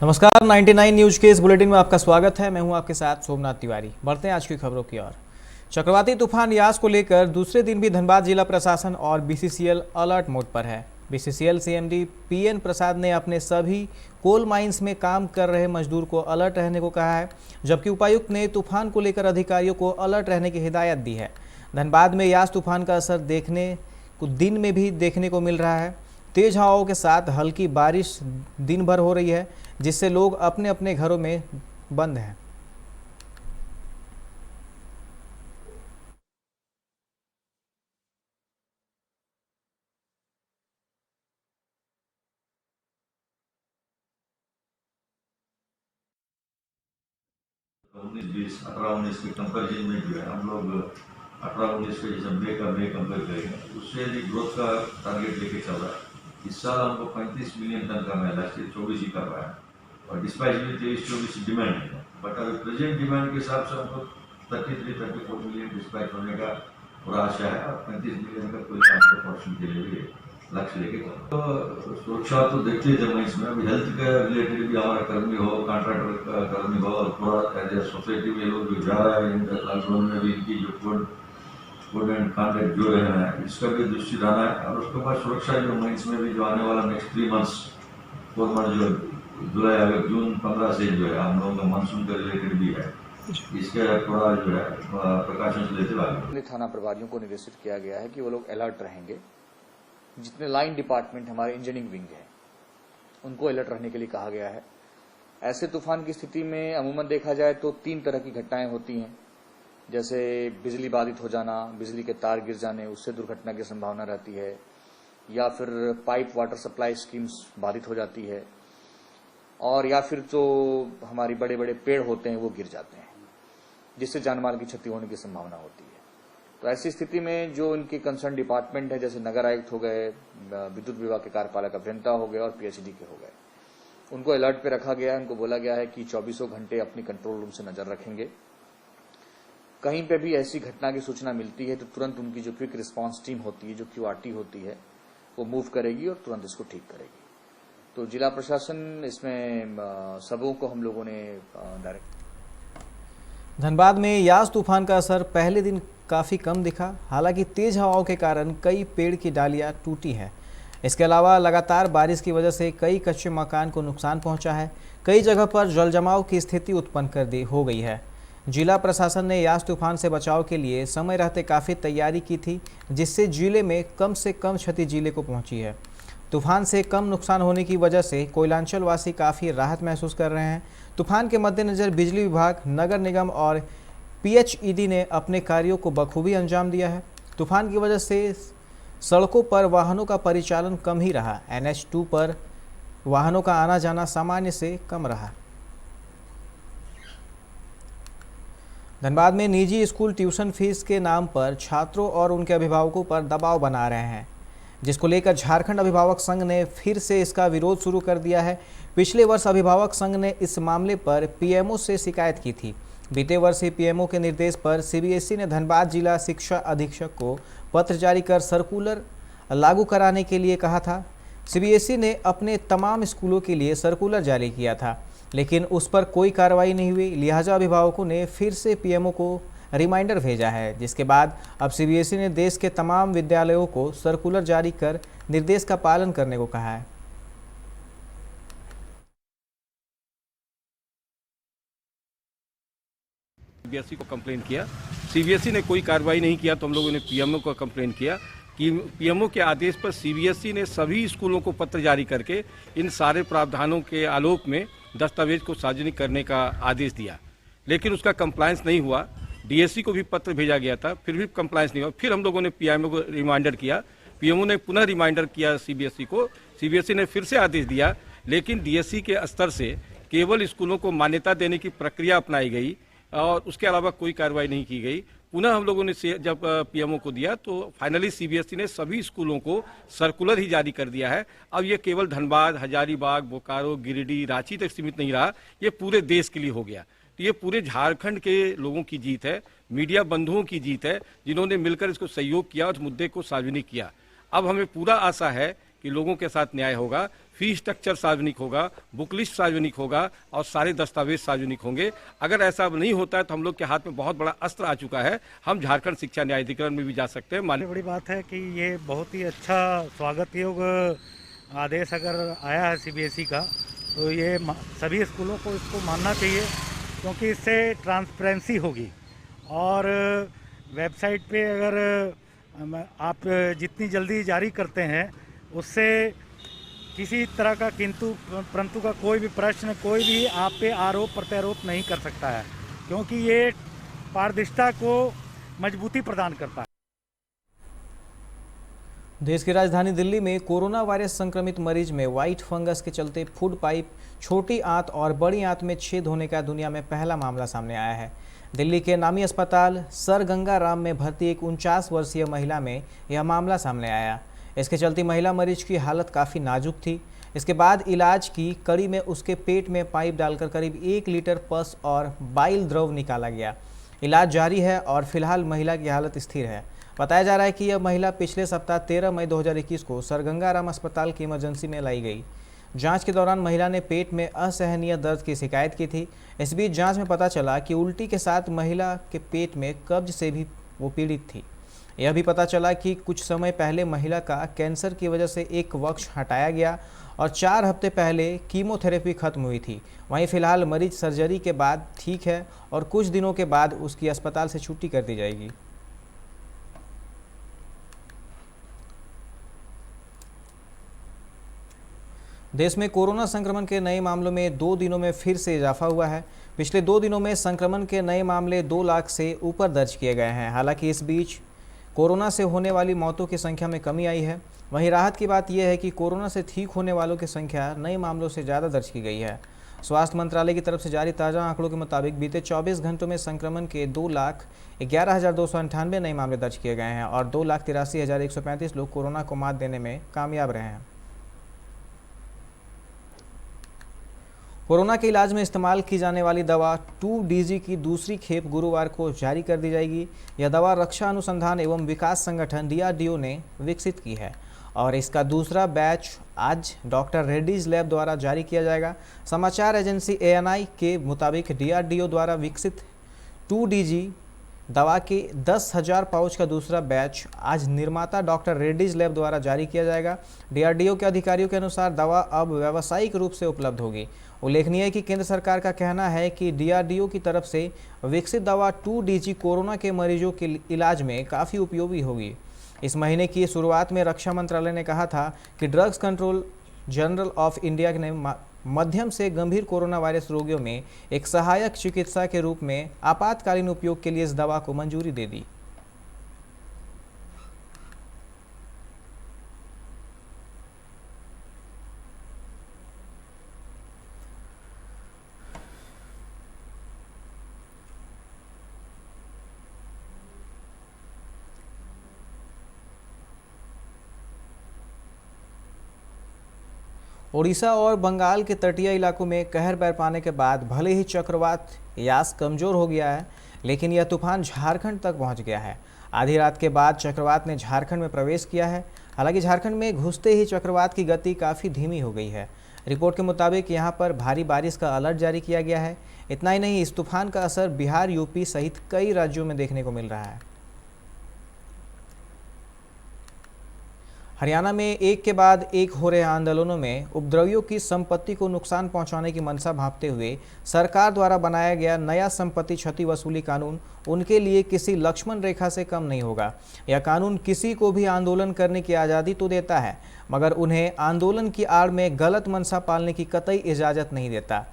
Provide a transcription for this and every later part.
नमस्कार, 99 न्यूज के इस बुलेटिन में आपका स्वागत है। मैं हूं आपके साथ सोमनाथ तिवारी। बढ़ते हैं आज की खबरों की ओर। चक्रवाती तूफान यास को लेकर दूसरे दिन भी धनबाद जिला प्रशासन और बीसीसीएल अलर्ट मोड पर है। बीसीसीएल सीएमडी पीएन प्रसाद ने अपने सभी कोल माइंस में काम कर रहे मजदूर को अलर्ट रहने को कहा है, जबकि उपायुक्त ने तूफान को लेकर अधिकारियों को अलर्ट रहने की हिदायत दी है। धनबाद में यास तूफान का असर देखने को दिन में भी देखने को मिल रहा है। तेज हवाओं के साथ हल्की बारिश दिन भर हो रही है, जिससे लोग अपने अपने घरों में बंद हैं। उन्नीस बीस 18-19 के कंपेरिजन में जो है हम लोग 18-19 के जैसे मई का कंपेयर करेंगे उससे यदि ग्रोथ का टारगेट लेके चल रहा है। इस साल हमको 35 मिलियन टन का मिला है, 24 ही कर रहा है और डिस्पैच भी 23-24 डिमांड है। बट अगर प्रेजेंट डिमांड के हिसाब से हमको 33-34 मिलियन डिस्पैच होने का पूरा आशा है और 35 मिलियन का पूरे प्रोडक्शन के लिए भी लक्ष्य लेके चल तो सुरक्षा तो देखते थे। मैं इसमें अभी हेल्थ के रिलेटेड भी हमारा कर्मी हो, कॉन्ट्रैक्टर का कर्मी हो और पूरा एज ए सोसाइटी में लोग जो जा रहा है लॉकडाउन में भी इनकी जो फूड एंड कॉन्ट्रैक्ट जो रहे हैं इसका भी दृष्टि रहना है। और उसके बाद सुरक्षा जो मैं इसमें भी जो आने वाला नेक्स्ट 3 मंथ्स 4 मंथ जो जुलाई अगस्त जून 15 से जो है हम लोगों का मानसून के रिलेटेड भी है, इसके थोड़ा जो है प्रिकॉशंस लेते हुए थाना प्रभारियों को निर्देशित किया गया है कि वो लोग अलर्ट रहेंगे। जितने लाइन डिपार्टमेंट हमारे इंजीनियरिंग विंग है उनको अलर्ट रहने के लिए कहा गया है। ऐसे तूफान की स्थिति में अमूमन देखा जाए तो 3 तरह की घटनाएं होती हैं, जैसे बिजली बाधित हो जाना, बिजली के तार गिर जाने, उससे दुर्घटना की संभावना रहती है, या फिर पाइप वाटर सप्लाई स्कीम्स बाधित हो जाती है, और या फिर जो हमारी बड़े बड़े पेड़ होते हैं वो गिर जाते हैं, जिससे जानमाल की क्षति होने की संभावना होती है। तो ऐसी स्थिति में जो इनके कंसर्न डिपार्टमेंट है, जैसे नगर आयुक्त हो गए, विद्युत विभाग के कार्यपालक अभियंता हो गए और पीएचडी के हो गए, उनको अलर्ट पे रखा गया है। उनको बोला गया है कि 24 घंटे अपनी कंट्रोल रूम से नजर रखेंगे। कहीं पे भी ऐसी घटना की सूचना मिलती है तो तुरंत उनकी जो क्विक रिस्पांस टीम होती है, जो क्यूआरटी होती है, वो मूव करेगी और तुरंत इसको ठीक करेगी। तो जिला प्रशासन इसमें सबों को हम लोगों ने डायरेक्ट। धनबाद में यास तूफान का असर पहले दिन काफ़ी कम दिखा। हालांकि तेज हवाओं के कारण कई पेड़ की डालियां टूटी हैं। इसके अलावा लगातार बारिश की वजह से कई कच्चे मकान को नुकसान पहुंचा है। कई जगह पर जल जमाव की स्थिति उत्पन्न हो गई है। जिला प्रशासन ने यास तूफान से बचाव के लिए समय रहते काफ़ी तैयारी की थी, जिससे जिले में कम से कम क्षति जिले को पहुंची है। तूफान से कम नुकसान होने की वजह से कोयलांचल वासी काफ़ी राहत महसूस कर रहे हैं। तूफान के मद्देनज़र बिजली विभाग, नगर निगम और पीएचईडी ने अपने कार्यों को बखूबी अंजाम दिया है। तूफान की वजह से सड़कों पर वाहनों का परिचालन कम ही रहा। NH2 पर वाहनों का आना जाना सामान्य से कम रहा। धनबाद में निजी स्कूल ट्यूशन फीस के नाम पर छात्रों और उनके अभिभावकों पर दबाव बना रहे हैं, जिसको लेकर झारखंड अभिभावक संघ ने फिर से इसका विरोध शुरू कर दिया है। पिछले वर्ष अभिभावक संघ ने इस मामले पर पीएमओ से शिकायत की थी। बीते वर्ष ही पीएमओ के निर्देश पर सीबीएसई ने धनबाद जिला शिक्षा अधीक्षक को पत्र जारी कर सर्कुलर लागू कराने के लिए कहा था। सीबीएसई ने अपने तमाम स्कूलों के लिए सर्कुलर जारी किया था, लेकिन उस पर कोई कार्रवाई नहीं हुई। लिहाजा अभिभावकों ने फिर से पीएमओ को रिमाइंडर भेजा है, जिसके बाद अब सीबीएसई ने देश के तमाम विद्यालयों को सर्कुलर जारी कर निर्देश का पालन करने को कहा है। सीबीएसई को कंप्लेन किया, सीबीएसई ने कोई कार्रवाई नहीं किया, तो हम लोगों ने पीएमओ को कंप्लेन किया कि पीएमओ के आदेश पर सीबीएसई ने सभी स्कूलों को पत्र जारी करके इन सारे प्रावधानों के आलोक में दस्तावेज को सार्वजनिक करने का आदेश दिया, लेकिन उसका कंप्लायंस नहीं हुआ। डीएससी को भी पत्र भेजा गया था, फिर भी कंप्लायंस नहीं हुआ। फिर हम लोगों ने पीएमओ को रिमाइंडर किया, पीएमओ ने पुनः रिमाइंडर किया सीबीएसई को, सीबीएसई ने फिर से आदेश दिया, लेकिन डीएससी के स्तर से केवल स्कूलों को मान्यता देने की प्रक्रिया अपनाई गई और उसके अलावा कोई कार्रवाई नहीं की गई। पुनः हम लोगों ने जब पीएमओ को दिया तो फाइनली सीबीएसई ने सभी स्कूलों को सर्कुलर ही जारी कर दिया है। अब ये केवल धनबाद, हजारीबाग, बोकारो, गिरिडीह, रांची तक सीमित नहीं रहा, ये पूरे देश के लिए हो गया। तो ये पूरे झारखंड के लोगों की जीत है, मीडिया बंधुओं की जीत है, जिन्होंने मिलकर इसको सहयोग किया और मुद्दे को सार्वजनिक किया। अब हमें पूरा आशा है कि लोगों के साथ न्याय होगा, फी स्ट्रक्चर सार्वजनिक होगा, बुक लिस्ट सार्वजनिक होगा और सारे दस्तावेज सार्वजनिक होंगे। अगर ऐसा नहीं होता है तो हम लोग के हाथ में बहुत बड़ा अस्त्र आ चुका है, हम झारखंड शिक्षा न्यायाधिकरण में भी जा सकते हैं। सबसे बड़ी बात है कि ये बहुत ही अच्छा स्वागत योग्य आदेश अगर आया है सीबीएसई का, तो ये सभी स्कूलों को इसको मानना चाहिए, क्योंकि इससे ट्रांसपेरेंसी होगी। और वेबसाइट पे अगर आप जितनी जल्दी जारी करते हैं, उससे किसी तरह का किंतु परंतु का कोई भी प्रश्न, कोई भी आप पे आरोप प्रत्यारोप नहीं कर सकता है, क्योंकि ये पारदर्शिता को मजबूती प्रदान करता है। देश की राजधानी दिल्ली में कोरोना वायरस संक्रमित मरीज में व्हाइट फंगस के चलते फूड पाइप, छोटी आंत और बड़ी आंत में छेद होने का दुनिया में पहला मामला सामने आया है। दिल्ली के नामी अस्पताल सर गंगा राम में भर्ती एक 49 वर्षीय महिला में यह मामला सामने आया। इसके चलते महिला मरीज की हालत काफ़ी नाजुक थी। इसके बाद इलाज की कड़ी में उसके पेट में पाइप डालकर करीब 1 लीटर पस और बाइल द्रव निकाला गया। इलाज जारी है और फिलहाल महिला की हालत स्थिर है। बताया जा रहा है कि यह महिला पिछले सप्ताह 13 मई 2021 को सर गंगा राम अस्पताल की इमरजेंसी में लाई गई। जांच के दौरान महिला ने पेट में असहनीय दर्द की शिकायत की थी। इस बीच जांच में पता चला कि उल्टी के साथ महिला के पेट में कब्ज से भी वो पीड़ित थी। यह भी पता चला कि कुछ समय पहले महिला का कैंसर की वजह से एक वक्ष हटाया गया और 4 हफ्ते पहले कीमोथेरेपी खत्म हुई थी। वहीं फिलहाल मरीज सर्जरी के बाद ठीक है और कुछ दिनों के बाद उसकी अस्पताल से छुट्टी कर दी जाएगी। देश में कोरोना संक्रमण के नए मामलों में 2 दिनों में फिर से इजाफा हुआ है। पिछले 2 दिनों में संक्रमण के नए मामले 2 लाख से ऊपर दर्ज किए गए हैं। हालांकि इस बीच कोरोना से होने वाली मौतों की संख्या में कमी आई है। वहीं राहत की बात यह है कि कोरोना से ठीक होने वालों की संख्या नए मामलों से ज़्यादा दर्ज की गई है। स्वास्थ्य मंत्रालय की तरफ से जारी ताज़ा आंकड़ों के मुताबिक बीते 24 घंटों में संक्रमण के 2,11,298 नए मामले दर्ज किए गए हैं और 2,83,135 लोग कोरोना को मात देने में कामयाब रहे हैं। कोरोना के इलाज में इस्तेमाल की जाने वाली दवा 2DG की दूसरी खेप गुरुवार को जारी कर दी जाएगी। यह दवा रक्षा अनुसंधान एवं विकास संगठन DRDO ने विकसित की है और इसका दूसरा बैच आज डॉक्टर रेड्डीज लैब द्वारा जारी किया जाएगा। समाचार एजेंसी ANI के मुताबिक DRDO द्वारा विकसित 2DG दवा के 10,000 पाउच का दूसरा बैच आज निर्माता डॉक्टर रेड्डीज लैब द्वारा जारी किया जाएगा। DRDO के अधिकारियों के अनुसार दवा अब व्यावसायिक रूप से उपलब्ध होगी। उल्लेखनीय है कि केंद्र सरकार का कहना है कि DRDO की तरफ से विकसित दवा 2DG कोरोना के मरीजों के इलाज में काफ़ी उपयोगी होगी। इस महीने की शुरुआत में रक्षा मंत्रालय ने कहा था कि drugs control general of India ने मध्यम से गंभीर कोरोना वायरस रोगियों में एक सहायक चिकित्सा के रूप में आपातकालीन उपयोग के लिए इस दवा को मंजूरी दे दी। ओडिशा और बंगाल के तटीय इलाकों में कहर बरपाने के बाद भले ही चक्रवात यास कमज़ोर हो गया है, लेकिन यह तूफान झारखंड तक पहुंच गया है। आधी रात के बाद चक्रवात ने झारखंड में प्रवेश किया है। हालांकि झारखंड में घुसते ही चक्रवात की गति काफ़ी धीमी हो गई है। रिपोर्ट के मुताबिक यहां पर भारी बारिश का अलर्ट जारी किया गया है। इतना ही नहीं, इस तूफान का असर बिहार, यूपी सहित कई राज्यों में देखने को मिल रहा है। हरियाणा में एक के बाद एक हो रहे आंदोलनों में उपद्रवियों की संपत्ति को नुकसान पहुंचाने की मंशा भांपते हुए सरकार द्वारा बनाया गया नया संपत्ति क्षति वसूली कानून उनके लिए किसी लक्ष्मण रेखा से कम नहीं होगा। यह कानून किसी को भी आंदोलन करने की आज़ादी तो देता है, मगर उन्हें आंदोलन की आड़ में गलत मंशा पालने की कतई इजाज़त नहीं देता।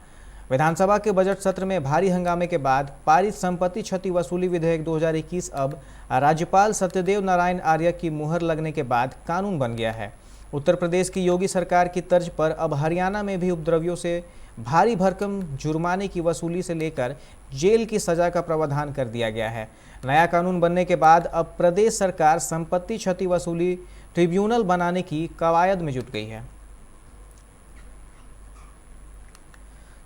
विधानसभा के बजट सत्र में भारी हंगामे के बाद पारित संपत्ति क्षति वसूली विधेयक 2021 अब राज्यपाल सत्यदेव नारायण आर्य की मुहर लगने के बाद कानून बन गया है। उत्तर प्रदेश की योगी सरकार की तर्ज पर अब हरियाणा में भी उपद्रवियों से भारी भरकम जुर्माने की वसूली से लेकर जेल की सजा का प्रावधान कर दिया गया है। नया कानून बनने के बाद अब प्रदेश सरकार संपत्ति क्षति वसूली ट्रिब्यूनल बनाने की कवायद में जुट गई है।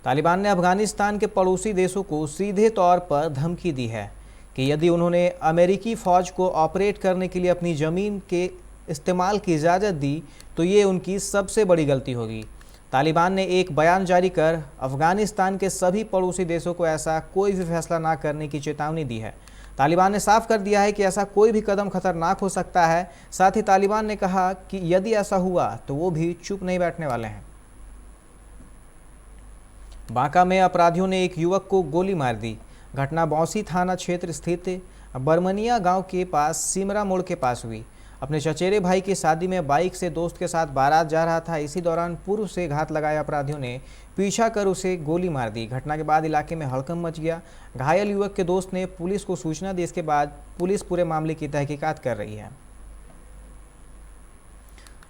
तालिबान ने अफगानिस्तान के पड़ोसी देशों को सीधे तौर पर धमकी दी है कि यदि उन्होंने अमेरिकी फ़ौज को ऑपरेट करने के लिए अपनी ज़मीन के इस्तेमाल की इजाज़त दी तो ये उनकी सबसे बड़ी गलती होगी। तालिबान ने एक बयान जारी कर अफगानिस्तान के सभी पड़ोसी देशों को ऐसा कोई भी फैसला ना करने की चेतावनी दी है। तालिबान ने साफ कर दिया है कि ऐसा कोई भी कदम खतरनाक हो सकता है। साथ ही तालिबान ने कहा कि यदि ऐसा हुआ तो वो भी चुप नहीं बैठने वाले हैं। बांका में अपराधियों ने एक युवक को गोली मार दी। घटना बौंसी थाना क्षेत्र स्थित बरमनिया गांव के पास सिमरा मोड़ के पास हुई। अपने चचेरे भाई की शादी में बाइक से दोस्त के साथ बारात जा रहा था। इसी दौरान पूर्व से घात लगाए अपराधियों ने पीछा कर उसे गोली मार दी। घटना के बाद इलाके में हड़कंप मच गया। घायल युवक के दोस्त ने पुलिस को सूचना दी। इसके बाद पुलिस पूरे मामले की तहकीकात कर रही है।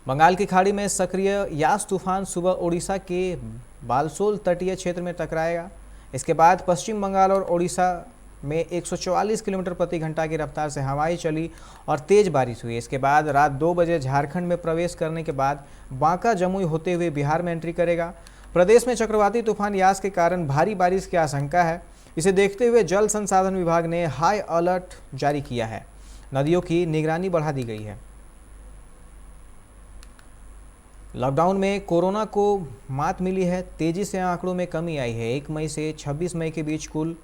बंगाल की खाड़ी में सक्रिय यास तूफान सुबह ओडिशा के बालसोल तटीय क्षेत्र में टकराएगा। इसके बाद पश्चिम बंगाल और ओडिशा में 144 किलोमीटर प्रति घंटा की रफ्तार से हवाएं चली और तेज बारिश हुई। इसके बाद रात 2 बजे झारखंड में प्रवेश करने के बाद बांका जमुई होते हुए बिहार में एंट्री करेगा। प्रदेश में चक्रवाती तूफान यास के कारण भारी बारिश की आशंका है। इसे देखते हुए जल संसाधन विभाग ने हाई अलर्ट जारी किया है। नदियों की निगरानी बढ़ा दी गई है। लॉकडाउन में कोरोना को मात मिली है। तेजी से आंकड़ों में कमी आई है। 1 मई से 26 मई के बीच कुल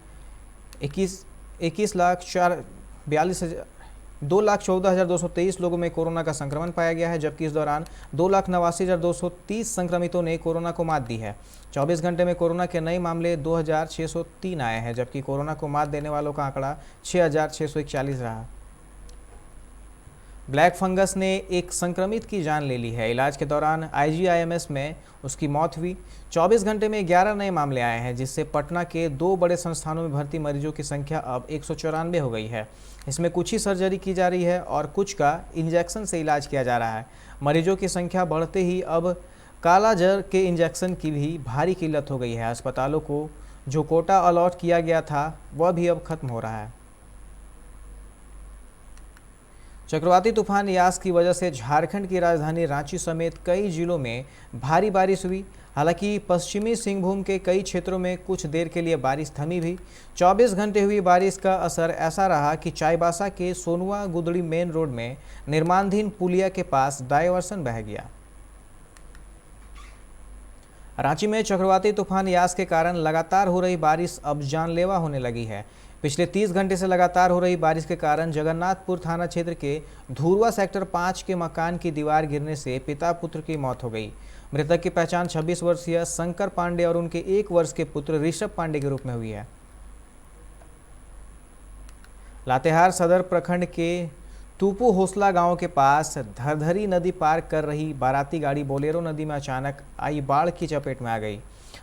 2,14,223 लोगों में कोरोना का संक्रमण पाया गया है, जबकि इस दौरान 2,89,230 संक्रमितों ने कोरोना को मात दी है। 24 घंटे में कोरोना के नए मामले 2,603 आए हैं, जबकि कोरोना को मात देने वालों का आंकड़ा 6,641 रहा। ब्लैक फंगस ने एक संक्रमित की जान ले ली है। इलाज के दौरान IGIMS में उसकी मौत हुई। 24 घंटे में 11 नए मामले आए हैं, जिससे पटना के 2 बड़े संस्थानों में भर्ती मरीजों की संख्या अब 194 हो गई है। इसमें कुछ ही सर्जरी की जा रही है और कुछ का इंजेक्शन से इलाज किया जा रहा है। मरीजों की संख्या बढ़ते ही अब कालाजार के इंजेक्शन की भी भारी किल्लत हो गई है। अस्पतालों को जो कोटा अलॉट किया गया था वह भी अब खत्म हो रहा है। चक्रवाती तूफान यास की वजह से झारखंड की राजधानी रांची समेत कई जिलों में भारी बारिश हुई। हालांकि पश्चिमी सिंहभूम के कई क्षेत्रों में कुछ देर के लिए बारिश थमी भी। 24 घंटे हुई बारिश का असर ऐसा रहा कि चाईबासा के सोनुआ गुदड़ी मेन रोड में निर्माणाधीन पुलिया के पास डायवर्सन बह गया। रांची में चक्रवाती तूफान यास के कारण लगातार हो रही बारिश अब जानलेवा होने लगी है। पिछले 30 घंटे से लगातार हो रही बारिश के कारण जगन्नाथपुर थाना क्षेत्र के धुरवा सेक्टर 5 के मकान की दीवार गिरने से पिता पुत्र की मौत हो गई। मृतक की पहचान 26 वर्षीय शंकर पांडे और उनके 1 वर्ष के पुत्र ऋषभ पांडे के रूप में हुई है। लातेहार सदर प्रखंड के तूपू होसला गांव के पास धरधरी नदी पार कर रही बाराती गाड़ी बोलेरो नदी में अचानक आई बाढ़ की चपेट में आ गई।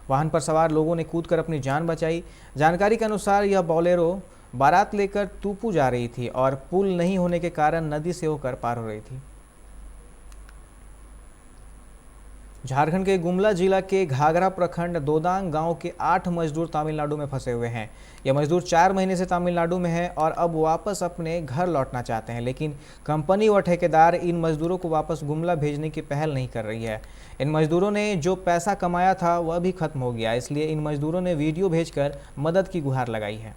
वाहन पर सवार लोगों ने कूदकर अपनी जान बचाई। जानकारी के अनुसार यह बोलेरो बारात लेकर तूपू जा रही थी और पुल नहीं होने के कारण नदी से होकर पार हो रही थी। झारखंड के गुमला जिला के घाघरा प्रखंड दोदांग गांव के 8 मजदूर तमिलनाडु में फंसे हुए हैं। यह मजदूर 4 महीने से तमिलनाडु में हैं और अब वापस अपने घर लौटना चाहते हैं, लेकिन कंपनी व ठेकेदार इन मजदूरों को वापस गुमला भेजने की पहल नहीं कर रही है। इन मजदूरों ने जो पैसा कमाया था वह भी खत्म हो गया, इसलिए इन मजदूरों ने वीडियो भेजकर मदद की गुहार लगाई है।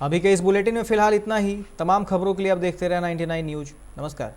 अभी के इस बुलेटिन में फिलहाल इतना ही। तमाम खबरों के लिए आप देखते रहे 99 न्यूज। नमस्कार।